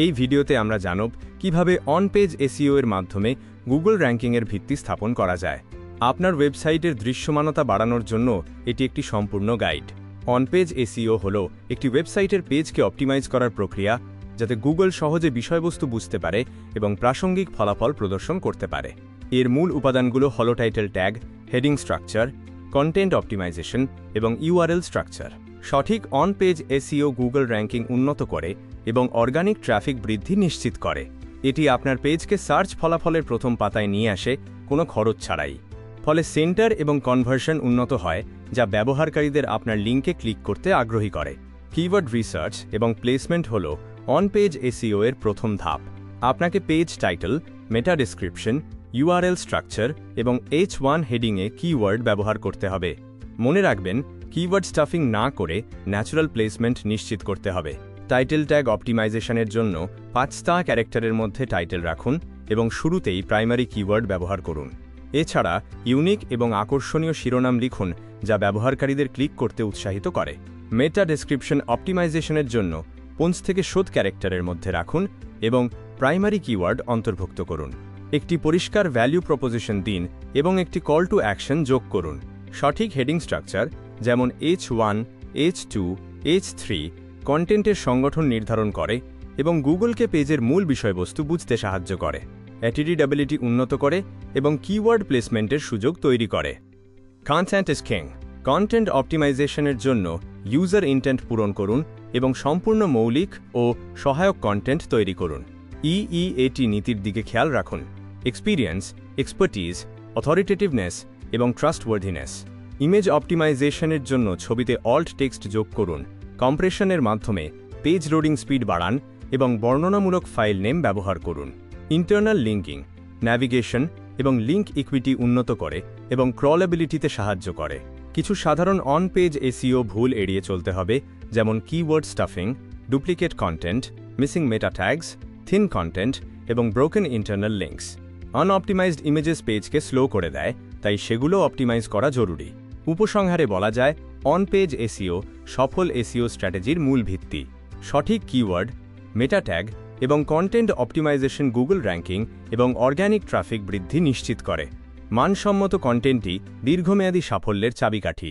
এই ভিডিওতে আমরা জানব কিভাবে অন পেজ এসইও এর মাধ্যমে গুগল র্যাঙ্কিংয়ের ভিত্তি স্থাপন করা যায়। আপনার ওয়েবসাইটের দৃশ্যমানতা বাড়ানোর জন্য এটি একটি সম্পূর্ণ গাইড। অন পেজ এসইও হল একটি ওয়েবসাইটের পেজকে অপটিমাইজ করার প্রক্রিয়া, যাতে গুগল সহজে বিষয়বস্তু বুঝতে পারে এবং প্রাসঙ্গিক ফলাফল প্রদর্শন করতে পারে। এর মূল উপাদানগুলো হল title tag, heading structure, content optimisation এবং ইউআরএল স্ট্রাকচার। সঠিক on page SEO Google ranking উন্নত করে এবং অর্গানিক ট্রাফিক বৃদ্ধি নিশ্চিত করে। এটি আপনার পেজকে সার্চ ফলাফলের প্রথম পাতায় নিয়ে আসে কোনো খরচ ছাড়াই। ফলে সেন্টার এবং কনভার্সন উন্নত হয়, যা ব্যবহারকারীদের আপনার লিঙ্কে ক্লিক করতে আগ্রহী করে। কিওয়ার্ড রিসার্চ এবং প্লেসমেন্ট হল অন পেজ এসইও এর প্রথম ধাপ। আপনাকে পেজ টাইটেল, মেটা ডেসক্রিপশন, ইউআরএল স্ট্রাকচার এবং H1 হেডিংয়ে কিওয়ার্ড ব্যবহার করতে হবে। মনে রাখবেন, কিওয়ার্ড স্টাফিং না করে ন্যাচারাল প্লেসমেন্ট নিশ্চিত করতে হবে। টাইটেল ট্যাগ অপটিমাইজেশনের জন্য 5টা ক্যারেক্টারের মধ্যে টাইটেল রাখুন এবং শুরুতেই প্রাইমারি কিওয়ার্ড ব্যবহার করুন। এছাড়া ইউনিক এবং আকর্ষণীয় শিরোনাম লিখুন, যা ব্যবহারকারীদের ক্লিক করতে উৎসাহিত করে। মেটা ডেসক্রিপশন অপটিমাইজেশনের জন্য 5 থেকে 7 ক্যারেক্টারের মধ্যে রাখুন এবং প্রাইমারি কিওয়ার্ড অন্তর্ভুক্ত করুন। একটি পরিষ্কার ভ্যালু প্রপোজিশন দিন এবং একটি কল টু অ্যাকশন যোগ করুন। সঠিক হেডিং স্ট্রাকচার, যেমন H1, H2, H3 কন্টেন্টের সংগঠন নির্ধারণ করে এবং গুগলকে পেজের মূল বিষয়বস্তু বুঝতে সাহায্য করে। অ্যাটিরিডেবিলিটি উন্নত করে এবং কিওয়ার্ড প্লেসমেন্টের সুযোগ তৈরি করে। Content is king. কন্টেন্ট অপটিমাইজেশনের জন্য ইউজার ইন্টেন্ট পূরণ করুন এবং সম্পূর্ণ মৌলিক ও সহায়ক কন্টেন্ট তৈরি করুন। EEAT নীতির দিকে খেয়াল রাখুন: এক্সপিরিয়েন্স, এক্সপার্টিজ, অথরিটেটিভনেস এবং ট্রাস্টওয়ার্দিনেস। ইমেজ অপটিমাইজেশনের জন্য ছবিতে অল্ট টেক্সট যোগ করুন। কম্প্রেশনের মাধ্যমে পেজ লোডিং স্পিড বাড়ান এবং বর্ণনামূলক ফাইল নেম ব্যবহার করুন। ইন্টারনাল লিঙ্কিং ন্যাভিগেশন এবং লিঙ্ক ইকুইটি উন্নত করে এবং ক্রলেবিলিটিতে সাহায্য করে। কিছু সাধারণ অন পেজ এসইও ভুল এড়িয়ে চলতে হবে, যেমন keyword stuffing, duplicate content, missing meta tags, thin content এবং broken internal links. Unoptimized images পেজকে স্লো করে দেয়, তাই সেগুলো অপটিমাইজ করা জরুরি। উপসংহারে বলা যায়, অন পেজ এসইও সফল এসইও স্ট্র্যাটেজির মূল ভিত্তি। সঠিক কিওয়ার্ড, মেটা ট্যাগ এবং কন্টেন্ট অপটিমাইজেশন গুগল র্যাঙ্কিং এবং অর্গানিক ট্রাফিক বৃদ্ধি নিশ্চিত করে। মানসম্মত কন্টেন্টই দীর্ঘমেয়াদী সাফল্যের চাবিকাঠি।